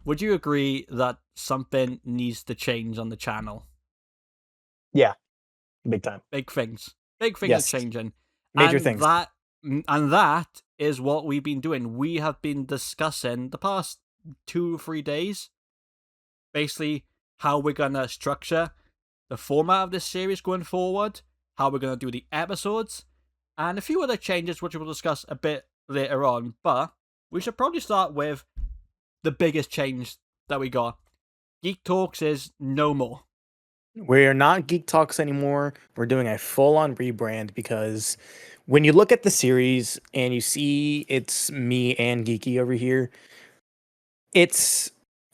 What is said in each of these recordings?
would you agree that something needs to change on the channel? Yeah, big time. Big things are Yes. changing, Major and things. that is what we've been doing. We have been discussing the past 2 or 3 days, basically how we're gonna structure the format of this series going forward, how we're gonna do the episodes, and a few other changes which we'll discuss a bit later on. But we should probably start with the biggest change that we got. Geek Talks is no more. We're not Geek Talks anymore. We're doing a full-on rebrand because when you look at the series and you see it's me and Geeky over here, it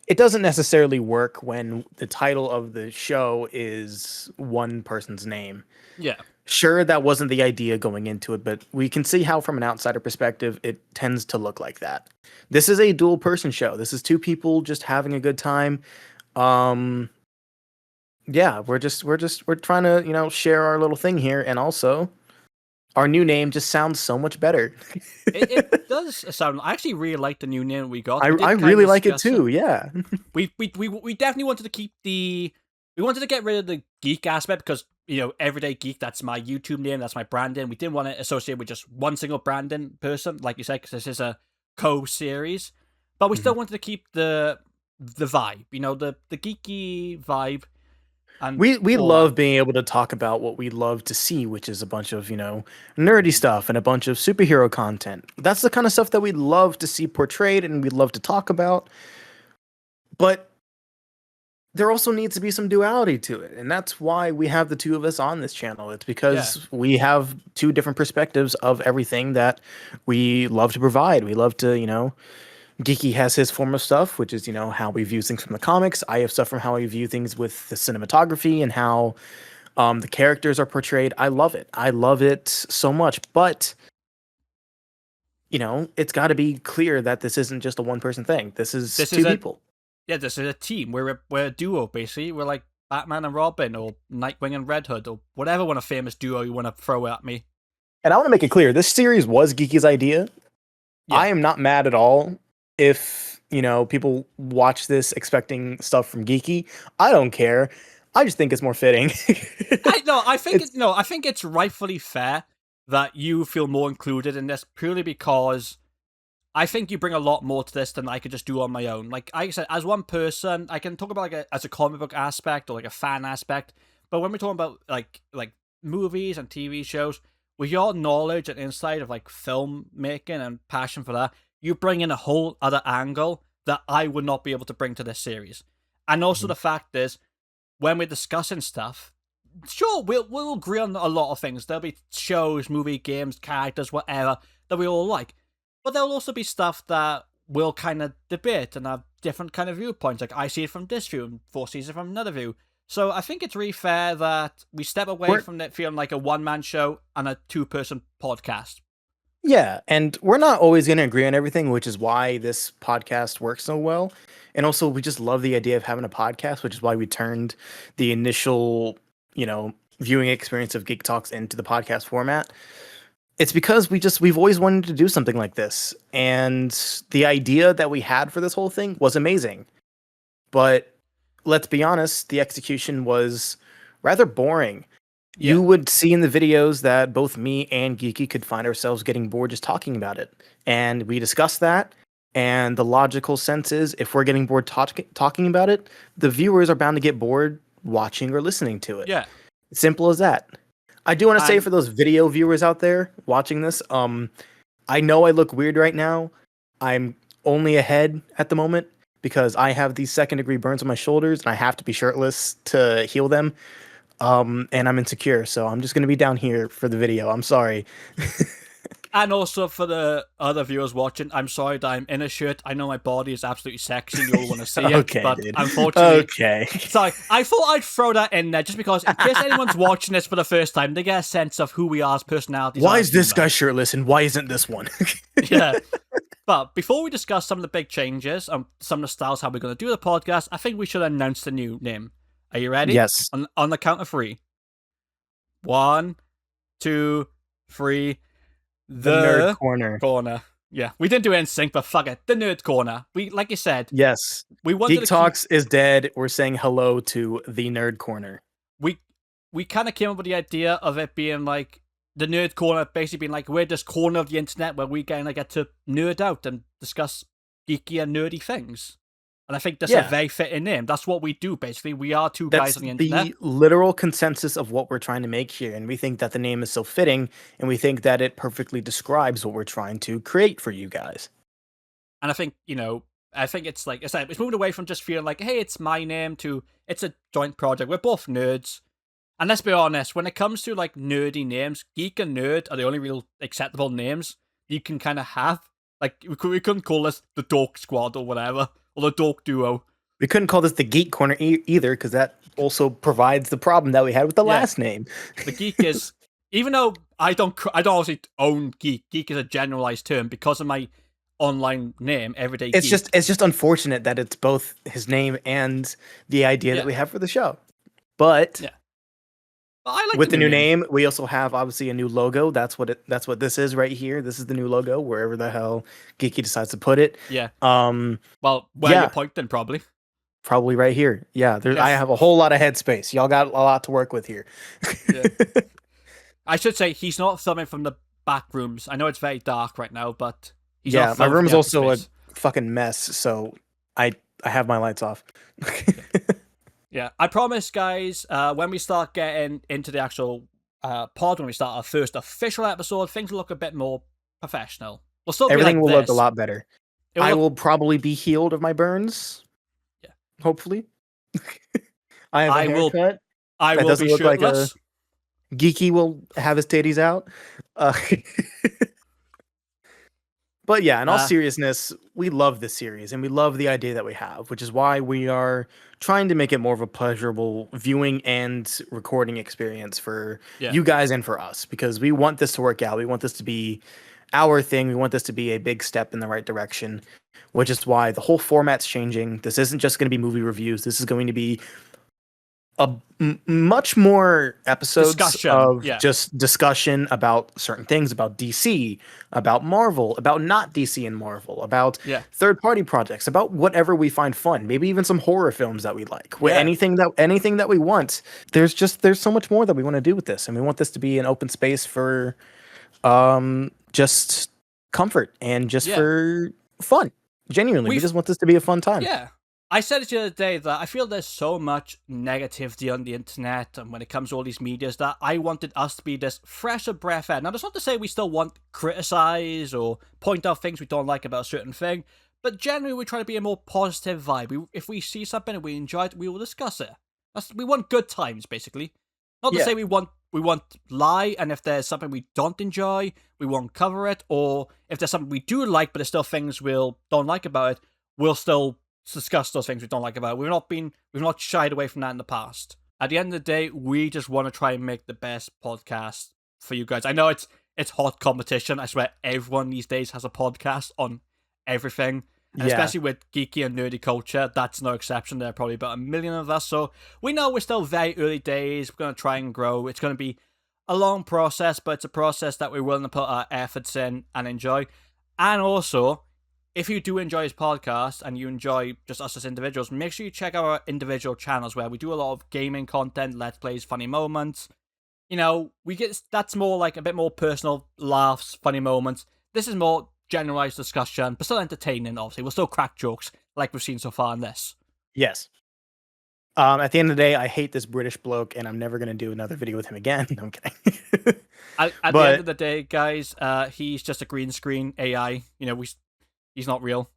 doesn't necessarily work when the title of the show is one person's name. Yeah. Sure, that wasn't the idea going into it, but we can see how from an outsider perspective it tends to look like that. This is a dual person show. This is two people just having a good time. Yeah, we're trying to, share our little thing here, and also our new name just sounds so much better. It does sound. I actually really like the new name we got. I We did kind really of like it discuss too. Yeah. We definitely wanted to keep we wanted to get rid of the geek aspect because Everyday Geek, that's my YouTube name, that's my branding. We didn't want to associate with just one single branding person, like you said, because this is a co-series. But we still wanted to keep the vibe, the geeky vibe. And we all love that. being able to talk about what we love to see, which is a bunch of, nerdy stuff and a bunch of superhero content. That's the kind of stuff that we love to see portrayed and we love to talk about. But there also needs to be some duality to it. And that's why we have the two of us on this channel. It's because we have two different perspectives of everything that we love to provide. We love to, Geeky has his form of stuff, which is, how we view things from the comics. I have stuff from how I view things with the cinematography and how the characters are portrayed. I love it. I love it so much. But, it's got to be clear that this isn't just a one-person thing. This is two people. Yeah, this is a team. We're a duo, basically. We're like Batman and Robin, or Nightwing and Red Hood, or whatever one of famous duo you want to throw at me. And I want to make it clear, this series was Geeky's idea. Yeah. I am not mad at all if, people watch this expecting stuff from Geeky. I don't care. I just think it's more fitting. I think it's rightfully fair that you feel more included in this, purely because I think you bring a lot more to this than I could just do on my own. Like I said, as one person, I can talk about as a comic book aspect or like a fan aspect. But when we're talking about like movies and TV shows, with your knowledge and insight of like filmmaking and passion for that, you bring in a whole other angle that I would not be able to bring to this series. And also the fact is, when we're discussing stuff, sure, we'll agree on a lot of things. There'll be shows, movie, games, characters, whatever that we all like. But there'll also be stuff that we'll kind of debate and have different kind of viewpoints. Like, I see it from this view and Force sees it from another view. So I think it's really fair that we step away from it feeling like a one-man show and a two-person podcast. Yeah, and we're not always going to agree on everything, which is why this podcast works so well. And also, we just love the idea of having a podcast, which is why we turned the initial, viewing experience of Geek Talks into the podcast format. It's because we've always wanted to do something like this. And the idea that we had for this whole thing was amazing. But let's be honest, the execution was rather boring. Yeah. You would see in the videos that both me and Geeky could find ourselves getting bored just talking about it. And we discussed that. And the logical sense is, if we're getting bored talking about it, the viewers are bound to get bored watching or listening to it. Yeah. Simple as that. I do want to say for those video viewers out there watching this, I know I look weird right now. I'm only a head at the moment because I have these second-degree burns on my shoulders and I have to be shirtless to heal them. And I'm insecure, so I'm just going to be down here for the video. I'm sorry. And also for the other viewers watching, I'm sorry that I'm in a shirt. I know my body is absolutely sexy and you all want to see it, but dude. Unfortunately... Sorry, I thought I'd throw that in there just because in case anyone's watching this for the first time, they get a sense of who we are as personalities. Why is this guy shirtless and why isn't this one? Yeah. But before we discuss some of the big changes and some of the styles, how we're going to do the podcast, I think we should announce the new name. Are you ready? Yes. On the count of 3. 1, 2, 3... The Nerd Corner. Yeah, we didn't do it in sync, but fuck it. The Nerd Corner. We, like you said, Yes. we wanted Geek to keep. Talks is dead. We're saying hello to the Nerd Corner. We we kind of came up with the idea of it being like the Nerd Corner, basically being like we're this corner of the internet where we kind of get to nerd out and discuss geeky and nerdy things. And I think that's a Yeah. very fitting name. That's what we do, basically. We are two That's guys on the internet. the literal consensus of what we're trying to make here. And we think that the name is so fitting, and we think that it perfectly describes what we're trying to create for you guys. And I think, I think it's like, it's moved away from just feeling like, hey, it's my name to it's a joint project. We're both nerds. And let's be honest, when it comes to like nerdy names, geek and nerd are the only real acceptable names you can kind of have. Like, we couldn't call this the Dork Squad or whatever, or the Dork Duo. We couldn't call this the Geek Corner either, because that also provides the problem that we had with the last name. The geek is, even though I don't obviously own geek. Geek is a generalized term because of my online name, Everyday It's Geek. it's just unfortunate that it's both his name and the idea that we have for the show. But yeah. I like with the new name, we also have obviously a new logo. That's what this is right here. This is the new logo, wherever the hell Geeky decides to put it. Yeah. Well, where you're pointing, probably. Probably right here. Yeah. I have a whole lot of headspace. Y'all got a lot to work with here. Yeah. I should say he's not filming from the back rooms. I know it's very dark right now, but he's not my room is also space. a fucking mess, so I have my lights off. Yeah, I promise, guys, when we start getting into the actual pod, when we start our first official episode, things will look a bit more professional. We'll still Everything will look this. a lot better. I will probably be healed of my burns. Yeah. Hopefully. I have a haircut. I will be shirtless. Geeky will have his titties out. But yeah, in all seriousness, we love this series and we love the idea that we have, which is why we are trying to make it more of a pleasurable viewing and recording experience for you guys and for us, because we want this to work out. We want this to be our thing. We want this to be a big step in the right direction, which is why the whole format's changing. This isn't just going to be movie reviews. This is going to be much more episodes of just discussion about certain things, about DC, about Marvel, about not DC and Marvel, about third-party projects, about whatever we find fun, maybe even some horror films that we like. Anything that we want. There's so much more that we want to do with this, and we want this to be an open space for just comfort and just for fun. Genuinely, we just want this to be a fun time. Yeah. I said it the other day that I feel there's so much negativity on the internet and when it comes to all these medias that I wanted us to be this fresher breath air. Now, that's not to say we still want criticize or point out things we don't like about a certain thing, but generally we try to be a more positive vibe. If we see something and we enjoy it, we will discuss it. We want good times, basically. Not to say we want lie, and if there's something we don't enjoy, we won't cover it, or if there's something we do like but there's still things we don't like about it, we'll still discuss those things we don't like about it. We've not shied away from that in the past. At the end of the day, we just want to try and make the best podcast for you guys. I know it's hot competition. I swear everyone these days has a podcast on everything. And especially with geeky and nerdy culture, that's no exception. There are probably about 1 million of us. So we know we're still very early days. We're going to try and grow. It's going to be a long process, but it's a process that we're willing to put our efforts in and enjoy. And also, if you do enjoy this podcast and you enjoy just us as individuals, make sure you check out our individual channels where we do a lot of gaming content, let's plays, funny moments. That's more like a bit more personal laughs, funny moments. This is more generalized discussion, but still entertaining, obviously. We'll still crack jokes like we've seen so far in this. Yes. At the end of the day, I hate this British bloke and I'm never going to do another video with him again. No, I'm kidding. At the end of the day, guys, he's just a green screen AI. He's not real.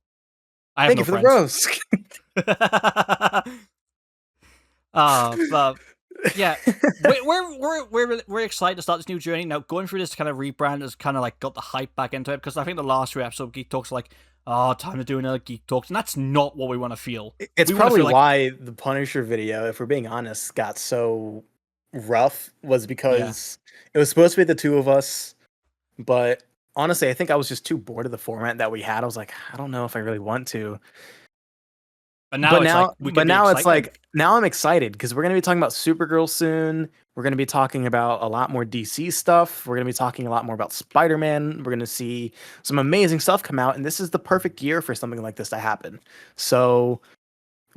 Thank you for the rose. But yeah, we're excited to start this new journey. Now, going through this kind of rebrand has kind of like got the hype back into it, because I think the last 3 episodes of Geek Talks are like, time to do another Geek Talks, and that's not what we want to feel. It's probably why the Punisher video, if we're being honest, got so rough, was because it was supposed to be the two of us, but honestly, I think I was just too bored of the format that we had. I was like, I don't know if I really want to. But now it's like we can be it's excited. like now I'm excited because we're gonna be talking about Supergirl soon. We're gonna be talking about a lot more DC stuff. We're gonna be talking a lot more about Spider-Man. We're gonna see some amazing stuff come out, and this is the perfect year for something like this to happen. So,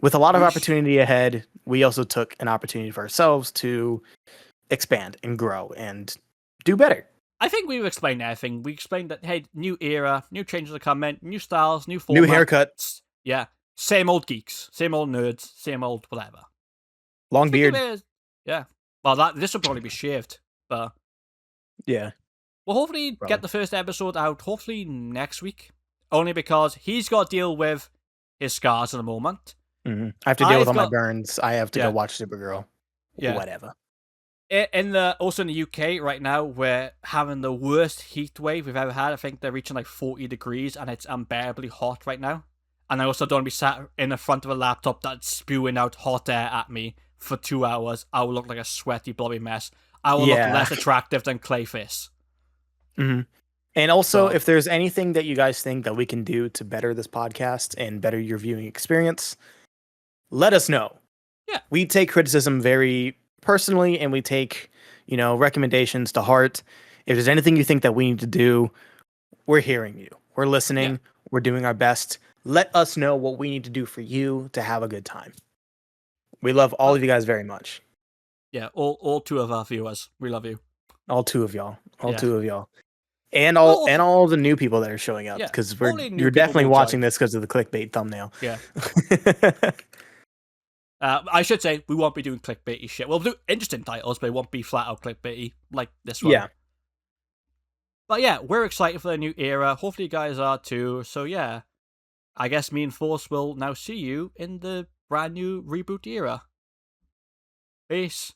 with a lot of opportunity ahead, we also took an opportunity for ourselves to expand and grow and do better. I think we've explained everything. We explained that, hey, new era, new changes are coming, new styles, new formats. New haircut. Yeah. Same old geeks, same old nerds, same old whatever. Long beard. Yeah. Well, this will probably be shaved, but yeah. We'll hopefully get the first episode out hopefully next week, only because he's got to deal with his scars at the moment. Mm-hmm. I have to deal with all my burns. I have to go watch Supergirl. Yeah. Whatever. Also in the UK right now, we're having the worst heat wave we've ever had. I think they're reaching like 40 degrees, and it's unbearably hot right now. And I also don't want to be sat in the front of a laptop that's spewing out hot air at me for 2 hours. I will look like a sweaty, blobby mess. I will look less attractive than Clayface. Mm-hmm. And also, if there's anything that you guys think that we can do to better this podcast and better your viewing experience, let us know. Yeah. We take criticism very personally, and we take, recommendations to heart. If there's anything you think that we need to do, we're hearing you. We're listening. Yeah. We're doing our best. Let us know what we need to do for you to have a good time. We love all of you guys very much. Yeah, all 2 of our viewers. We love you. All 2 of y'all. All 2 of y'all. And all the new people that are showing up, because you're definitely watching this because of the clickbait thumbnail. Yeah. I should say we won't be doing clickbaity shit. We'll do interesting titles, but it won't be flat out clickbaity like this one. Yeah. But yeah, we're excited for the new era. Hopefully you guys are too. So yeah, I guess me and Force will now see you in the brand new reboot era. Peace.